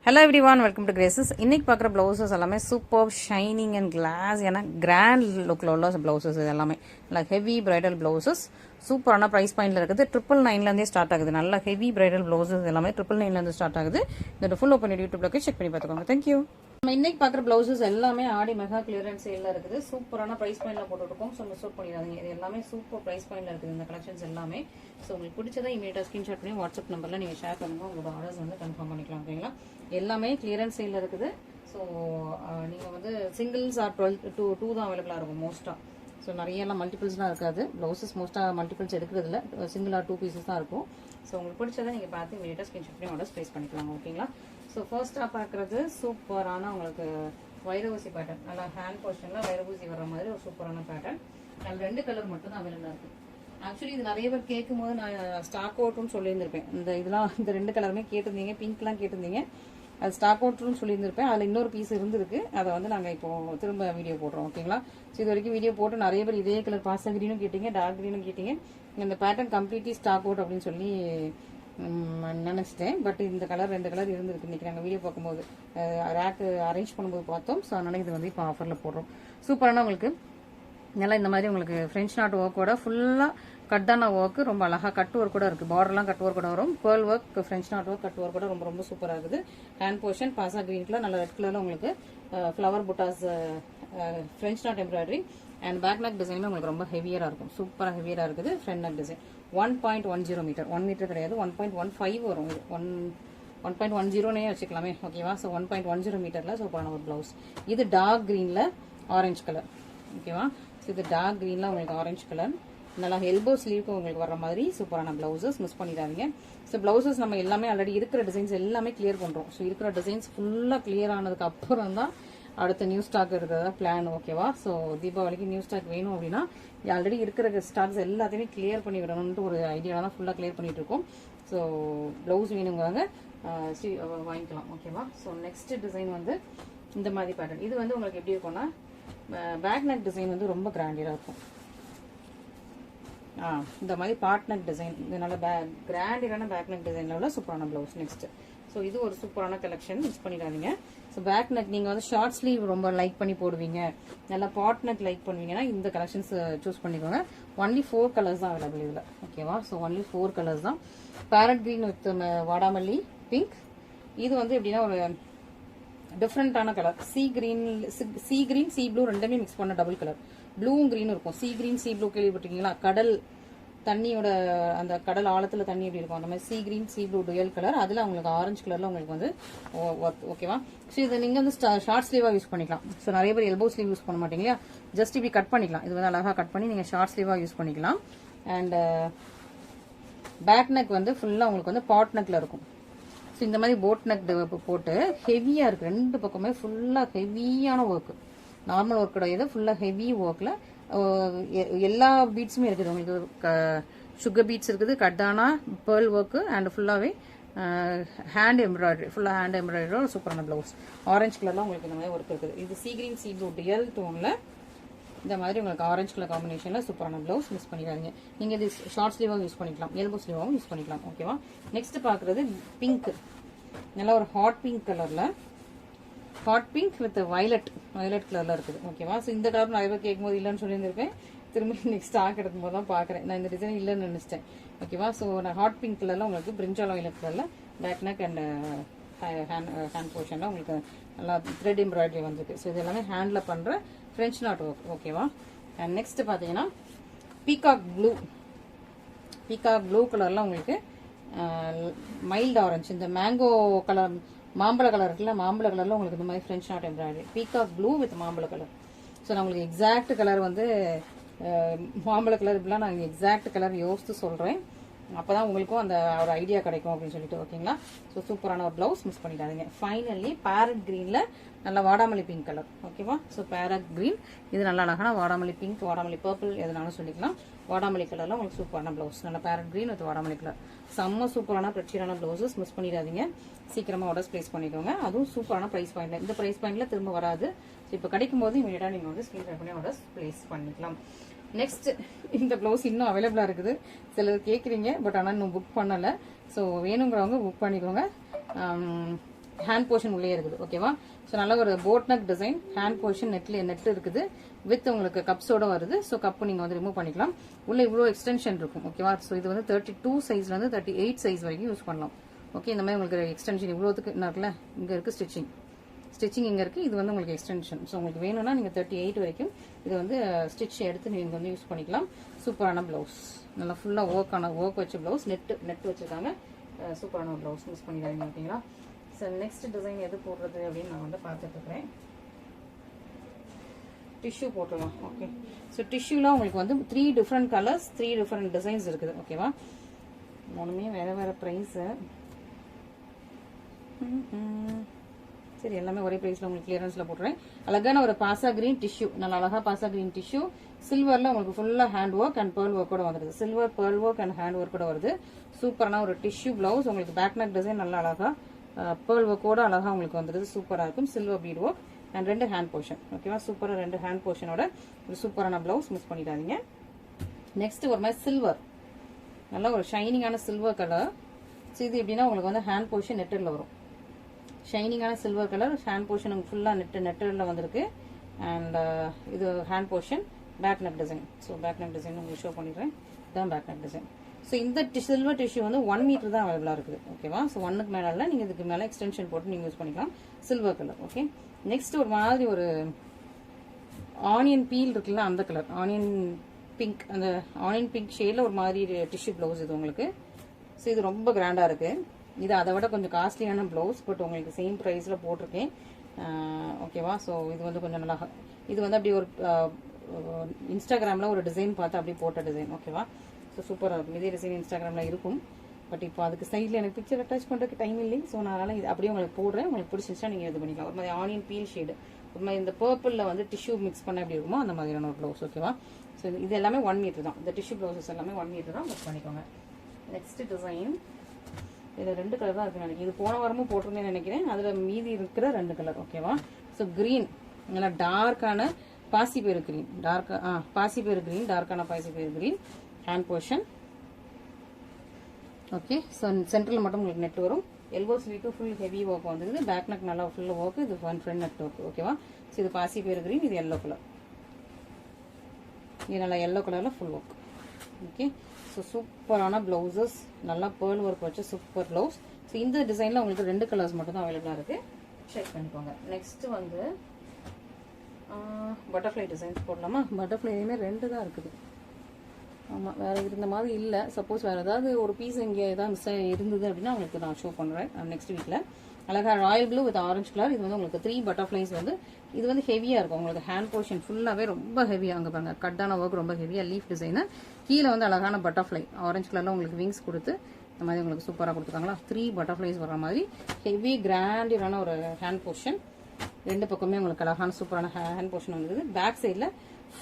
Hello everyone, welcome to Graces. இன்னைக்கு பார்க்குற blouses எல்லாமே சூப்பர் ஷைனிங் அண்ட் கிளாஸ், ஏன்னா கிராண்ட் லுக்கில் உள்ள ப்ளவுசஸ் இது எல்லாமே நல்லா ஹெவி பிரைடல் ப்ளவுசஸ். சூப்பரான ப்ரைஸ் பாயிண்டில் இருக்குது. 999 ஸ்டார்ட் ஆகுது. நல்ல ஹெவி பிரைடல் ப்ளவுசஸ் எல்லாமே 999 ஸ்டார்ட் ஆகுது. இதோட ஃபுல் ஓப்பன் யூடியூப்ல செக் பண்ணி பார்த்துக்கோங்க. தேங்க்யூ. நம்ம இன்னைக்கு பார்க்குற ப்ளவுசஸ் எல்லாமே ஆடி மெகா கிளியரன்ஸ் சேலில் இருக்குது. சூப்பரான ப்ரைஸ் பாயிண்டில் போட்டுருக்கோம். ஸோ மிஸ் அவுட் பண்ணிடாதீங்க. இது எல்லாமே சூப்பர் ப்ரைஸ் பாயிண்டில் இருக்குது இந்த கலெக்ஷன்ஸ் எல்லாமே. ஸோ உங்களுக்கு பிடிச்சதை இமீடியட்டாக ஸ்க்ரீன்ஷாட் பண்ணி வாட்ஸ்அப் நம்பரில் நீங்கள் ஷேர் பண்ணுங்கள். உங்களோட ஆர்டர்ஸ் வந்து கன்ஃபார்ம் பண்ணிக்கலாம். ஓகேங்களா? எல்லாமே கிளியரன்ஸ் சேலில் இருக்குது. ஸோ நீங்கள் வந்து சிங்கிள்ஸ் ஆர் 12 தான் அவைலபிளாக இருக்கும் மோஸ்ட்டாக. ஸோ நிறையெல்லாம் மல்டிபிள்ஸ்லாம் இருக்காது. ப்ளவுசஸ் மோஸ்ட்டாக மல்டிபிள்ஸ் எடுக்கிறதுல சிங்கிள் ஆர் 2 பீசஸ் தான் இருக்கும். ஸோ உங்களுக்கு பிடிச்சதை நீங்கள் பார்த்து இமீடியட்டாக ஸ்க்ரீன்ஷாட் பண்ணி ஆர்டர்ஸ் ப்ளேஸ் பண்ணிக்கலாம். ஓகேங்களா? ஸோ ஃபர்ஸ்ட்டாக பார்க்குறது சூப்பரான உங்களுக்கு வைரவூசி பேட்டர்ன். நல்லா ஹேண்ட் போர்ஷனில் வைரவூசி வர்ற மாதிரி ஒரு சூப்பரான பேட்டர்ன். அதில் 2 கலர் மட்டும் தான் அவைலபிளாக இருக்குது. ஆக்சுவலி இது நிறைய பேர் கேட்கும் போது நான் ஸ்டாக் அவுட்னு சொல்லியிருந்திருப்பேன். இந்த 2 கலருமே கேட்டிருந்தீங்க, பிங்க்லாம் கேட்டிருந்தீங்க. அது ஸ்டாக் அவுட்னு சொல்லியிருந்திருப்பேன். அதில் இன்னொரு பீஸ் இருந்திருக்கு. அதை வந்து நாங்கள் இப்போ திரும்ப வீடியோ போடுறோம். ஓகேங்களா? ஸோ இது வரைக்கும் வீடியோ போட்டு நிறைய பேர் இதே கலர் பாச கிரீனும் கேட்டீங்க, டார்க் கிரீனும் கேட்டீங்க. இந்த பேட்டர்ன் கம்ப்ளீட்லி ஸ்டாக் அவுட் அப்படின்னு சொல்லி நினச்சிட்டேன். பட் இந்த கலர் 2 கலர் இருந்திருக்கு. இன்றைக்கி நாங்கள் வீடியோ பார்க்கும்போது ரேக்கு அரேஞ்ச் பண்ணும்போது பார்த்தோம். ஸோ அதனால் இது வந்து இப்போ ஆஃபரில் போடுறோம். சூப்பரான உங்களுக்கு நல்லா இந்த மாதிரி உங்களுக்கு ஃப்ரெஞ்ச் நாட் ஒர்க்கோட ஃபுல்லாக கட்டான ஒர்க்கு ரொம்ப அழகாக கட் ஒர்க் கூட இருக்குது. பார்டர்லாம் கட் ஒர்க் கூட வரும். Pearl work, French knot work, cut work கூட ரொம்ப ரொம்ப சூப்பராக இருக்குது. ஹேண்ட் போர்ஷன் பாசா கிரீன் கலர், நல்ல ரெட் கலரில் உங்களுக்கு ஃப்ளவர் புட்டாஸ் French knot embroidery and back neck டிசைனுமே உங்களுக்கு ரொம்ப ஹெவியராக இருக்கும். சூப்பராக ஹெவியராக இருக்குது. Front neck design 1.10 metre, 1 metre கிடையாது, 1.15 வரும். இது 1.10 வச்சுக்கலாமே. ஓகேவா? ஸோ 1.10 மீட்டரில் சூப்பரான ஒரு ப்ளவுஸ். இது டார்க் க்ரீனில் ஆரஞ்சு கலர். ஓகேவா? ஸோ இது டார்க் க்ரீனில் உங்களுக்கு ஆரஞ்சு கலர், நல்லா எல்போ ஸ்லீவ்க்கு உங்களுக்கு வர மாதிரி சூப்பரான ப்ளவுசஸ். மிஸ் பண்ணிடாதீங்க. ஸோ ப்ளவுசஸ் நம்ம எல்லாமே ஆல்ரெடி இருக்கிற டிசைன்ஸ் எல்லாமே கிளியர் பண்ணுறோம். ஸோ இருக்கிற டிசைன்ஸ் ஃபுல்லாக கிளியர் ஆனதுக்கு அப்புறம் தான் அடுத்த நியூ ஸ்டாக் இருக்கிறதா பிளான். ஓகேவா? ஸோ தீபாவளிக்கு நியூ ஸ்டாக் வேணும் அப்படின்னா ஆல்ரெடி இருக்கிற ஸ்டாக்ஸ் எல்லாத்தையுமே கிளியர் பண்ணி விடணும்னு ஒரு ஐடியாவில் தான் ஃபுல்லாக கிளியர் பண்ணிட்டு இருக்கோம். ஸோ ப்ளவுஸ் வேணுங்கிறாங்க வாங்கிக்கலாம். ஓகேவா? ஸோ நெக்ஸ்ட் டிசைன் வந்து இந்த மாதிரி பேட்டர்ன். இது வந்து உங்களுக்கு எப்படி இருக்கும்னா பேக் நெக் டிசைன் வந்து ரொம்ப கிராண்டியராக இருக்கும். இந்த மாதிரி பார்ட் நெக் டிசைன், இதனால கிராண்டியரான பேக் நெக் டிசைனில் உள்ள சூப்பரான ப்ளவுஸ். நெக்ஸ்ட் ஸோ இது ஒரு சூப்பரான கலெக்ஷன். மிஸ் பண்ணிடாதீங்க. ஸோ பேக் நெக் நீங்கள் வந்து ஷார்ட் ஸ்லீவ் ரொம்ப லைக் பண்ணி போடுவீங்க, நல்லா பாட் நெக் லைக் பண்ணுவீங்கன்னா இந்த கலெக்ஷன்ஸ் சூஸ் பண்ணிக்கோங்க. ஒன்லி 4 கலர்ஸ் தான் அவைலபிள் இதில். ஓகேவா? ஸோ ஒன்லி 4 கலர்ஸ் தான். பேரட் கிரீன் வித் வாடாமல்லி பிங்க். இது வந்து எப்படின்னா ஒரு டிஃப்ரெண்டான colour. Sea green, sea blue ரெண்டுமே மிக்ஸ் பண்ண டபுள் கலர். ப்ளூவும் கிரீனும் இருக்கும். சி கிரீன், சி ப்ளூ கேள்விப்பட்டிருக்கீங்களா? கடல் தண்ணியோட அந்த கடல் ஆழத்தில் தண்ணி எப்படி இருக்கும் அந்த மாதிரி C green, sea blue dual colour. அதில் உங்களுக்கு ஆரஞ்சு கலரில் உங்களுக்கு வந்து ஓகேவா? ஸோ இதை நீங்கள் வந்து ஷார்ட் ஸ்லீவாக யூஸ் பண்ணிக்கலாம். ஸோ நிறைய பேர் எல்போ ஸ்லீவ் யூஸ் பண்ண மாட்டீங்க இல்லையா? ஜஸ்ட் இப்படி கட் பண்ணிக்கலாம். இது வந்து அழகாக கட் பண்ணி நீங்கள் ஷார்ட் ஸ்லீவாக யூஸ் பண்ணிக்கலாம். அண்ட் பேக் நெக் வந்து ஃபுல்லாக உங்களுக்கு வந்து பாட் நெக்கில் இருக்கும். ஸோ இந்த மாதிரி போட் நெக் போட்டு ஹெவியாக இருக்குது. 2 பக்கமே ஃபுல்லாக ஹெவியான ஒர்க்கு. நார்மல் ஒர்க் கிடையாது, ஃபுல்லாக ஹெவி ஒர்க்கில் எல்லா பீட்ஸுமே இருக்குது. உங்களுக்கு சுகர் பீட்ஸ் இருக்குது, கட்டானா, பேர்ல் ஒர்க்கு அண்ட் ஃபுல்லாகவே ஹேண்ட் எம்ப்ராய்டரி, ஃபுல்லாக ஹேண்ட் எம்ப்ராய்டரி. சூப்பரான ப்ளவுஸ். ஆரஞ்சு கலர்லாம் உங்களுக்கு இந்த மாதிரி ஒர்க் இருக்குது. இது sea green, sea blue dual டோனில் இந்த மாதிரி உங்களுக்கு ஆரஞ்சு கலர் காம்பினேஷனில் சூப்பரான ப்ளவுஸ். மிஸ் பண்ணிக்காதீங்க. நீங்கள் இது ஷார்ட் ஸ்லீவாகவும் யூஸ் பண்ணிக்கலாம், எல்போ ஸ்லீவாகவும் யூஸ் பண்ணிக்கலாம். ஓகேவா? நெக்ஸ்ட் பார்க்குறது பிங்க். நல்லா ஒரு ஹாட் பிங்க் கலரில், ஹாட் பிங்க் வித் வயலட் கலரில் இருக்குது. ஓகேவா? ஸோ இந்த கலர் நிறைய பேர் கேட்கும்போது இல்லைன்னு சொல்லியிருந்திருப்பேன். திரும்பி நெக்ஸ்ட் ஸ்டாக் எடுக்கும்போது தான் பார்க்குறேன். நான் இந்த டிசைன் இல்லைன்னு நினச்சிட்டேன். ஓகேவா? ஸோ நான் ஹாட் பிங்க் கலரில் உங்களுக்கு பிரிஞ்சால் வயலட் கலரில் பேக் நெக் அண்ட் ஹேண்ட் போர்ஷனில் உங்களுக்கு நல்லா த்ரெட் எம்ப்ராய்டரி வந்துருக்கு. ஸோ இது எல்லாமே ஹேண்டில் பண்ணுற ஃப்ரெஞ்ச் நாட் ஒர்க். ஓகேவா? அண்ட் நெக்ஸ்ட் பார்த்தீங்கன்னா பீகாக் ப்ளூ கலரில் உங்களுக்கு மைல்டு ஆரஞ்சு, இந்த மேங்கோ கலர், மாம்பழ கலர் இருக்குல்ல, மாம்பழ கலரில் உங்களுக்கு இந்த மாதிரி French knot embroidery. Peacock blue with மாம்பழ கலர். ஸோ நான் உங்களுக்கு எக்ஸாக்ட் கலர் வந்து மாம்பழ கலர் இப்படிலாம் நான் எக்ஸாக்ட் கலர் யோசித்து சொல்கிறேன். அப்போ தான் உங்களுக்கும் அந்த ஒரு ஐடியா கிடைக்கும் அப்படின்னு சொல்லிட்டு. ஓகேங்களா? ஸோ சூப்பரான ஒரு ப்ளவுஸ். மிஸ் பண்ணிடாதீங்க. ஃபைனலி பேரட் க்ரீனில் நல்லா வாடாமல்லி பிங்க் கலர். ஓகேவா? ஸோ பேரட் க்ரீன் இது நல்லா அழகான வாடாமல்லி பிங்க், வாடாமல்லி பர்பிள் எதுனாலும் சொல்லிக்கலாம். வாடாமல்லி கலரில் உங்களுக்கு சூப்பரான ப்ளவுஸ். நல்லா பேரட் க்ரீன் வித் வாடாமல்லி கலர். செம்ம சூப்பரான பிரச்சனையான ப்ளவுசஸ். மிஸ் பண்ணிடாதீங்க. சீக்கிரமாக ஆர்டர்ஸ் ப்ளேஸ் பண்ணிக்கோங்க. அதுவும் சூப்பரான ப்ரைஸ் பாயிண்டில். இந்த ப்ரைஸ் பாயிண்டில் திரும்ப வராது. ஸோ இப்போ கிடைக்கும் போது இமீடியட்டாக நீங்கள் வந்து ஸ்க்ரீன் பண்ணி ஆர்டர்ஸ் ப்ளேஸ் பண்ணிக்கலாம். நெக்ஸ்ட் இந்த ப்ளவுஸ் இன்னும் அவைலபிளாக இருக்குது. சிலர் கேட்குறீங்க, பட் ஆனால் இன்னும் புக் பண்ணலை. ஸோ வேணுங்கிறவங்க புக் பண்ணிக்கோங்க. ஹேண்ட் போர்ஷன் உள்ளே இருக்குது. ஓகேவா? ஸோ நல்ல ஒரு boat neck design, hand portion net இருக்குது வித் உங்களுக்கு கப்ஸோட வருது. ஸோ கப்பு நீங்கள் வந்து ரிமூவ் பண்ணிக்கலாம். உள்ள இவ்வளோ எக்ஸ்டென்ஷன் இருக்கும். ஓகேவா? ஸோ இது வந்து 32 சைஸ்லேருந்து 38 சைஸ் வரைக்கும் யூஸ் பண்ணலாம். ஓகே, இந்த மாதிரி உங்களுக்கு எக்ஸ்டென்ஷன் இவ்வளோத்துக்கு என்ன இருக்குல்ல, இங்கே இருக்குது ஸ்டிச்சிங் இங்கே இருக்குது. இது வந்து உங்களுக்கு எக்ஸ்டென்ஷன். ஸோ உங்களுக்கு வேணும்னா நீங்கள் 38 வரைக்கும் இது வந்து ஸ்டிச் எடுத்து நீங்கள் வந்து யூஸ் பண்ணிக்கலாம். சூப்பரான ப்ளவுஸ், நல்லா ஃபுல்லாக ஒர்க் வச்ச ப்ளவுஸ், நெட் வச்சுருக்காங்க. சூப்பரான ப்ளவுஸ் மிஸ் பண்ணிடாதீங்க. ஓகேங்களா? ஸோ நெக்ஸ்ட் டிசைன் எது போடுறது அப்படின்னு நான் வந்து பார்த்துட்டு இருக்கிறேன். டிஷ்யூ போட்டுடலாம். ஓகே, ஸோ டிஷ்யூல உங்களுக்கு வந்து 3 டிஃப்ரெண்ட் கலர்ஸ், 3 டிஃப்ரெண்ட் டிசைன்ஸ் இருக்குது. ஓகேவா? மூணுமே வேற ப்ரைஸு. சரி, எல்லாமே ஒரே ப்ரைஸில் உங்களுக்கு கிளியரன்ஸில் போட்டுறேன். அழகான ஒரு பாசா கிரீன் டிஷ்யூ, நல்லா அழகாக பாசா கிரீன் டிஷ்யூ, சில்வரில் உங்களுக்கு ஃபுல்லாக hand work and pearl work கூட வந்துடுது. Silver pearl work and hand work கூட வருது. சூப்பரான ஒரு டிஷ்யூ பிளவுஸ். உங்களுக்கு பேக் நெக் டிசைன் நல்லா அழகாக பேர்ல் ஒர்க்கோட அழகாக உங்களுக்கு வந்துடுது. சூப்பராக இருக்கும். Silver beat work and 2 hand portion. ஓகேவா? சூப்பராக 2 ஹேண்ட் போர்ஷனோட ஒரு சூப்பரான பிளவுஸ் மிஸ் பண்ணிடாதீங்க. நெக்ஸ்ட் ஒரு மாதிரி சில்வர், நல்லா ஒரு ஷைனிங்கான சில்வர் கலர். ஸோ இது எப்படின்னா உங்களுக்கு வந்து ஹேண்ட் போர்ஷன் நெட்டரில் வரும். ஷைனிங்கான சில்வர் கலர் ஹேண்ட் போர்ஷன் உங்களுக்கு ஃபுல்லாக நெட்டரில் வந்திருக்கு. அண்ட் இது hand portion back neck design. So back neck design உங்களுக்கு ஷோ பண்ணிடுறேன். இதுதான் பேக் நெக் டிசைன். ஸோ இந்த சில்வர் டிஷ்யூ வந்து 1 மீட்டர் தான் அவைலபிளாக இருக்குது. ஓகேவா? ஸோ 1க்கு மேலே இல்லை, நீங்கள் இதுக்கு மேலே எக்ஸ்டென்ஷன் போட்டு நீங்கள் யூஸ் பண்ணிக்கலாம். Silver colour. ஓகே, நெக்ஸ்ட் ஒரு மாதிரி ஒரு ஆனியன் பீல் இருக்குல்ல, அந்த கலர் ஆனியன் பிங்க், அந்த ஆனியன் பிங்க் ஷேடில் ஒரு மாதிரி டிஷ்யூ ப்ளவுஸ் இது உங்களுக்கு. ஸோ இது ரொம்ப கிராண்டாக இருக்குது. இது அதை விட கொஞ்சம் காஸ்ட்லியான ப்ளவுஸ், பட் உங்களுக்கு சேம் ப்ரைஸில் போட்டிருக்கேன். ஓகேவா? ஸோ இது வந்து கொஞ்சம் நல்லா, இது வந்து அப்படி ஒரு இன்ஸ்டாகிராமில் ஒரு டிசைன் பார்த்து அப்படியே போட்ட டிசைன். ஓகேவா? ஸோ சூப்பராக இருக்கும். இதே டிசைன் இன்ஸ்டாகிராமில் இருக்கும். பட் இப்போ அதுக்கு சைடில் எனக்கு பிக்சர் அட்டாச் பண்ணுறதுக்கு டைம் இல்லை. ஸோ நான் அதனால் இது அப்படியே உங்களுக்கு போடுறேன். உங்களுக்கு பிடிச்சிருச்சா நீங்கள் இது பண்ணிக்கலாம். ஒரு மாதிரி ஆனியன் பீல் ஷேடு, ஒரு மாதிரி இந்த பர்பிளில் வந்து டிஷ்யூ மிக்ஸ் பண்ண எப்படி இருக்குமோ அந்த மாதிரியான ஒரு ப்ளவுஸ். ஓகேவா? ஸோ இது எல்லாமே 1 மீட்டர் தான். இந்த டிஷ்யூ ப்ளவுசஸ் எல்லாமே 1 மீட்டர் தான். புக் பண்ணிக்கோங்க. நெக்ஸ்ட் டிசைன், இதில் 2 கலர் தான் இருக்குன்னு நினைக்கிறேன். இது போன வாரமும் போட்டிருந்தேன்னு நினைக்கிறேன். அதில் மீதி இருக்கிற 2 கலர். ஓகேவா? ஸோ க்ரீன், நல்லா டார்க்கான பாசிப்பயிறு க்ரீன், பாசிப்பயிறு க்ரீன், டார்க்கான பாசிப்பயிறு green hand portion. Okay, so central மட்டும் உங்களுக்கு நெட் வரும். எல்போ ஸ்லீட்டு ஃபுல் ஹெவி ஒர்க் வந்துருக்குது. பேக் நெக் நல்லா ஃபுல்லாக ஒர்க். இது ஃப்ரண்ட் நெட் ஒர்க். ஓகேவா? ஸோ இது பாசிப்பயிறு க்ரீன், இது எல்லோ கலர். இது நல்லா எல்லோ கலரில் ஃபுல் ஒர்க். ஓகே, ஸோ சூப்பரான ப்ளவுசஸ், நல்லா பேர்ல் ஒர்க் வச்சு சூப்பர் ப்ளவுஸ். ஸோ இந்த டிசைனில் உங்களுக்கு 2 கலர்ஸ் மட்டும் தான் அவைலபிளாக இருக்குது. செக் பண்ணிக்கோங்க. நெக்ஸ்ட் வந்து பட்டர்ஃப்ளை டிசைன்ஸ் போடலாமா? பட்டர்ஃப்ளையுமே 2 தான் இருக்குது. ஆமாம், வேறு இருந்த மாதிரி இல்லை. சப்போஸ் வேறு ஏதாவது ஒரு பீஸ் இங்கே ஏதாவது மிஸ் இருந்தது அப்படின்னா உங்களுக்கு நான் ஷோ பண்ணுறேன் நெக்ஸ்ட் வீக்கில். அழகாக Royal blue with orange colour. இது வந்து உங்களுக்கு 3 பட்டர்ஃப்ளைஸ் வந்து இது வந்து ஹெவியாக இருக்கும். உங்களுக்கு ஹேண்ட் போர்ஷன் ஃபுல்லாகவே ரொம்ப ஹெவியாக, அங்கே பாருங்க கட்டான ஒர்க் ரொம்ப ஹெவியாக லீஃப் டிசைனு. கீழே வந்து அழகான பட்டர்ஃப்ளை ஆரஞ்சு கலரில் உங்களுக்கு விங்ஸ் கொடுத்து இந்த மாதிரி உங்களுக்கு சூப்பராக கொடுத்துருக்காங்களா. 3 பட்டர்ஃப்ளைஸ் வர மாதிரி ஹெவி கிராண்டியரான ஒரு ஹேண்ட் போர்ஷன். 2 பக்கமே உங்களுக்கு அழகான சூப்பரான ஹேண்ட் போர்ஷன் வந்துருது. பேக் சைடில்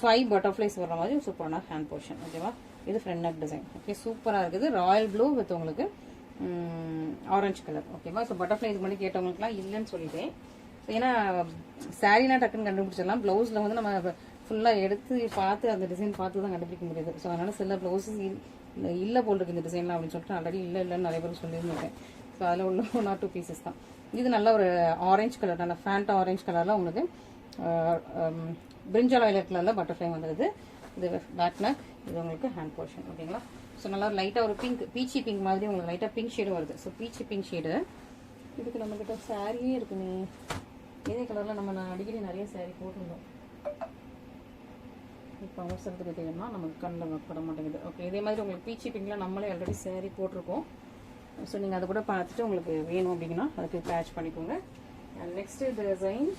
5 பட்டர்ஃப்ளைஸ் வர மாதிரி சூப்பரான ஹேண்ட் போர்ஷன். ஓகேவா? இது ஃப்ரண்ட் நெக் டிசைன். ஓகே, சூப்பராக இருக்குது. ராயல் ப்ளூ வித் உங்களுக்கு ஆரஞ்சு கலர். ஓகேவா? ஸோ பட்டர்ஃப்ளை இது பண்ணி கேட்டவங்களுக்குலாம் இல்லைன்னு சொல்லிட்டேன். ஸோ ஏன்னா சாரீனா டக்குன்னு கண்டுபிடிச்சிடலாம். ப்ளவுஸில் வந்து நம்ம ஃபுல்லாக எடுத்து பார்த்து அந்த டிசைன் பார்த்து தான் கண்டுபிடிக்க முடியுது. ஸோ அதனால் சில ப்ளவுஸஸ் இல்லை போட்டிருக்கு இந்த டிசைன்லாம் அப்படின்னு சொல்லிட்டு ஆல்ரெடி இல்லைன்னு நிறைய பேர் சொல்லியிருந்தேன். ஸோ அதில் உள்ள 1 or 2 பீசஸ் தான். இது நல்ல ஒரு ஆரஞ்சு கலர், நல்ல ஃபேண்டா ஆரஞ்சு கலரில் உங்களுக்கு பிரிஞ்சால் வயலட் கலரில் பட்டர்ஃப்ளை வந்துடுது. இது பேக் நெக், இது உங்களுக்கு ஹேண்ட் போர்ஷன். ஓகேங்களா? ஸோ நல்லா லைட்டாக ஒரு பிங்க், பீச்சி பிங்க் மாதிரி உங்களுக்கு லைட்டாக பிங்க் ஷேடும் வருது. ஸோ பீச்சி பிங்க் ஷேடு. இதுக்கு நம்மக்கிட்ட சாரியே இருக்குமே. இதே கலரில் நான் அடிக்கடி நிறைய சாரீ போட்டிருந்தோம். இப்போ அவசரத்துக்கு தெரியுமா நமக்கு கண்ணில் பட மாட்டேங்குது. ஓகே, இதே மாதிரி உங்களுக்கு பீச்சி பிங்கில் நம்மளே ஆல்ரெடி சாரீ போட்டிருக்கோம். ஸோ நீங்கள் அதை கூட பார்த்துட்டு உங்களுக்கு வேணும் அப்படின்னா அதுக்கு பேட்ச் பண்ணிக்கோங்க. அண்ட் நெக்ஸ்ட் டிசைன்,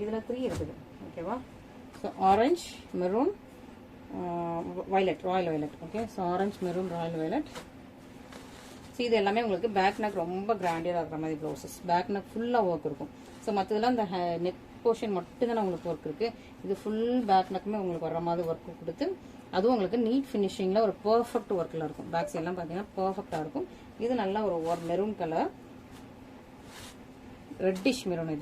இதில் 3 இருக்குது. ஓகேவா? So orange, maroon, violet, Royal violet. Okay, so orange, maroon, Royal violet. So இது எல்லாமே உங்களுக்கு பேக் நெக் ரொம்ப கிராண்டியராக இருக்கிற மாதிரி ப்ளவுசஸ். பேக் நெக் ஃபுல்லாக ஒர்க் இருக்கும். ஸோ மற்றதெல்லாம் இந்த நெக் போர்ஷன் மட்டும்தான் உங்களுக்கு ஒர்க் இருக்குது. இது ஃபுல் பேக் நெக்குமே உங்களுக்கு வர மாதிரி ஒர்க் கொடுத்து அதுவும் உங்களுக்கு நீட் ஃபினிஷிங்கில் ஒரு பர்ஃபெக்ட் ஒர்க்கில் இருக்கும். பேக் சைட்லாம் பார்த்தீங்கன்னா பர்ஃபெக்டாக இருக்கும். இது நல்ல ஒரு மெரூன் கலர், ரெட்டிஷ் மெரூன்.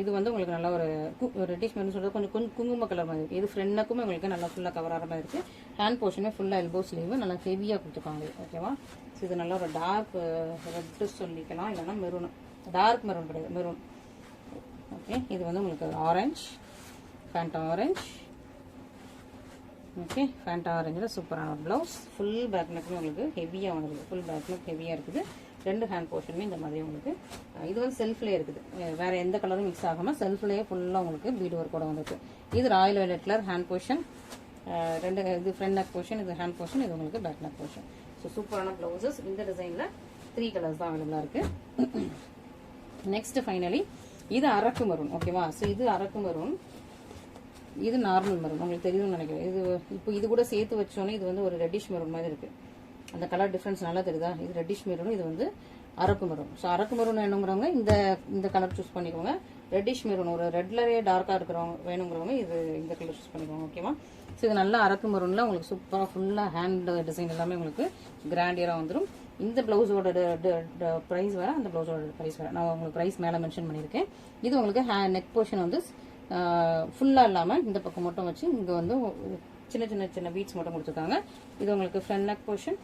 இது வந்து உங்களுக்கு நல்ல ஒரு ரெட்டிஷ் மெரூன் சொல்கிறது கொஞ்சம் குங்கும கலர் மாதிரி இருக்குது. இது ஃப்ரண்ட் நெக்குமே உங்களுக்கு நல்லா ஃபுல்லாக கவர் ஆகிற மாதிரி இருக்குது. ஹேண்ட் போர்ஷனே ஃபுல்லாக எல்போ ஸ்லீவ் நல்லா ஹெவியாக கொடுத்துருக்காங்க. ஓகேவா? ஸோ இது நல்லா ஒரு டார்க் ரெட்டு சொல்லிக்கலாம், இல்லைன்னா மெரூன். டார்க் மெரூன் கிடையாது, மெரூன். ஓகே, இது வந்து உங்களுக்கு orange, Fanta orange. Okay, Fanta ஆரஞ்சில் சூப்பரான ஒரு ப்ளவுஸ். ஃபுல் பேக் நெக்குமே உங்களுக்கு ஹெவியாக வந்துருக்கு. ஃபுல் பேக் நெக் ஹெவியாக இருக்குது. 2 ஹேண்ட் போர்ஷனுமே இந்த மாதிரி உங்களுக்கு. இது வந்து செல்ஃப்லேயே இருக்குது, வேறு எந்த கலரும் மிக்ஸ் ஆகாமல் செல்ஃப்லேயே ஃபுல்லாக உங்களுக்கு பீட் ஒர்க்கோட வந்துருக்கு. இது Royal violet colour hand portion. 2 இது ஃப்ரண்ட் நெக் போர்ஷன், இது ஹேண்ட் போர்ஷன், இது உங்களுக்கு பேக் நெக் போர்ஷன். ஸோ சூப்பரான ப்ளவுசஸ். இந்த டிசைனில் 3 கலர்ஸ் தான் அவைலபிளாக இருக்குது. நெக்ஸ்ட் ஃபைனலி இது அரக்கு மரூன். ஓகேவா? ஸோ இது அரக்கு மரூன், இது நார்மல் மரூன். உங்களுக்கு தெரியும்னு நினைக்கிறேன். இது இப்போ இது கூட சேர்த்து வச்சோன்னே இது வந்து ஒரு ரெட்டிஷ் மரூன் மாதிரி இருக்கு. அந்த கலர் டிஃப்ரென்ஸ் நல்லா தெரியுதா? இது ரெட்டிஷ் மரூன், இது வந்து அரக்கு மரூன். ஸோ அரக்கு மரூன் வேணுங்கிறவங்க இந்த கலர் சூஸ் பண்ணிக்கோங்க. ரெட்டிஷ் மரூன், ஒரு ரெட்லரே டார்க்காக இருக்கிறவங்க வேணுங்கிறவங்க இந்த கலர் சூஸ் பண்ணிக்கோங்க. ஓகேவா? ஸோ இது நல்லா அரக்கு மரூனில் உங்களுக்கு சூப்பராக ஃபுல்லாக ஹேண்ட் டிசைன் எல்லாமே உங்களுக்கு கிராண்டியராக வந்துடும். இந்த ப்ளவுஸோட ப்ரைஸ் வேறு, அந்த ப்ளவுஸோட ப்ரைஸ் வேறு. நான் உங்களுக்கு ப்ரைஸ் மேலே மென்ஷன் பண்ணியிருக்கேன். இது உங்களுக்கு நெக் போர்ஷன் வந்து ஃபுல்லாக இல்லாமல் இந்த பக்கம் மட்டும் வச்சு இங்கே வந்து சின்ன சின்ன சின்ன பீட்ஸ் மட்டும் கொடுத்துருக்காங்க. இது உங்களுக்கு ஃப்ரண்ட் நெக் போர்ஷன்,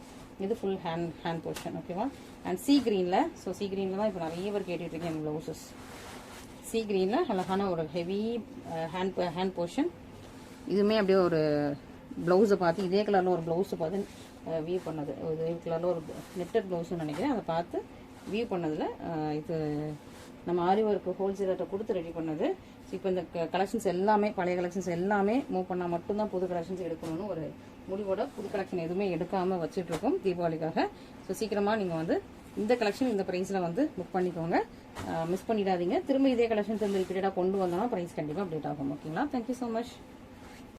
இது ஃபுல் ஹேண்ட் போர்ஷன். ஓகேவா? அண்ட் சி கிரீனில், ஸோ சி கிரீனில் தான் இப்போ நிறைய பேர் கேட்டுட்டு இருக்கேன் எங்கள் ப்ளவுசஸ். சி கிரீனில் அழகான ஒரு ஹெவி ஹேண்ட் போர்ஷன். இதுவுமே அப்படியே ஒரு ப்ளவுஸை பார்த்து, இதே கலரில் ஒரு ப்ளவுஸை பார்த்து வியூ பண்ணது, இதே கலரில் ஒரு நெட்டட் ப்ளவுஸ்ன்னு நினைக்கிறேன். அதை பார்த்து வியூ பண்ணதில் இது நம்ம ஆரி ஒர்க் ஹோல்சேலர்கிட்ட கொடுத்து ரெடி பண்ணது. ஸோ இப்போ இந்த கலெக்ஷன்ஸ் எல்லாமே, பழைய கலெக்ஷன்ஸ் எல்லாமே மூவ் பண்ணால் மட்டும்தான் புது கலெக்ஷன்ஸ் எடுக்கணும்னு ஒரு முடிவோட புது கலெக்ஷன் எதுவுமே எடுக்காமல் வச்சுட்ருக்கோம் தீபாவளிக்காக. ஸோ சீக்கிரமாக நீங்கள் வந்து இந்த கலெக்ஷன் இந்த ப்ரைஸில் வந்து புக் பண்ணிக்கோங்க, மிஸ் பண்ணிடாதீங்க. திரும்ப இதே கலெக்ஷன் திரும்ப ரிப்பீட்டடாக கொண்டு வந்தோம்னா ப்ரைஸ் கண்டிப்பாக அப்டேட் ஆகும். ஓகேங்களா? Thank you so much.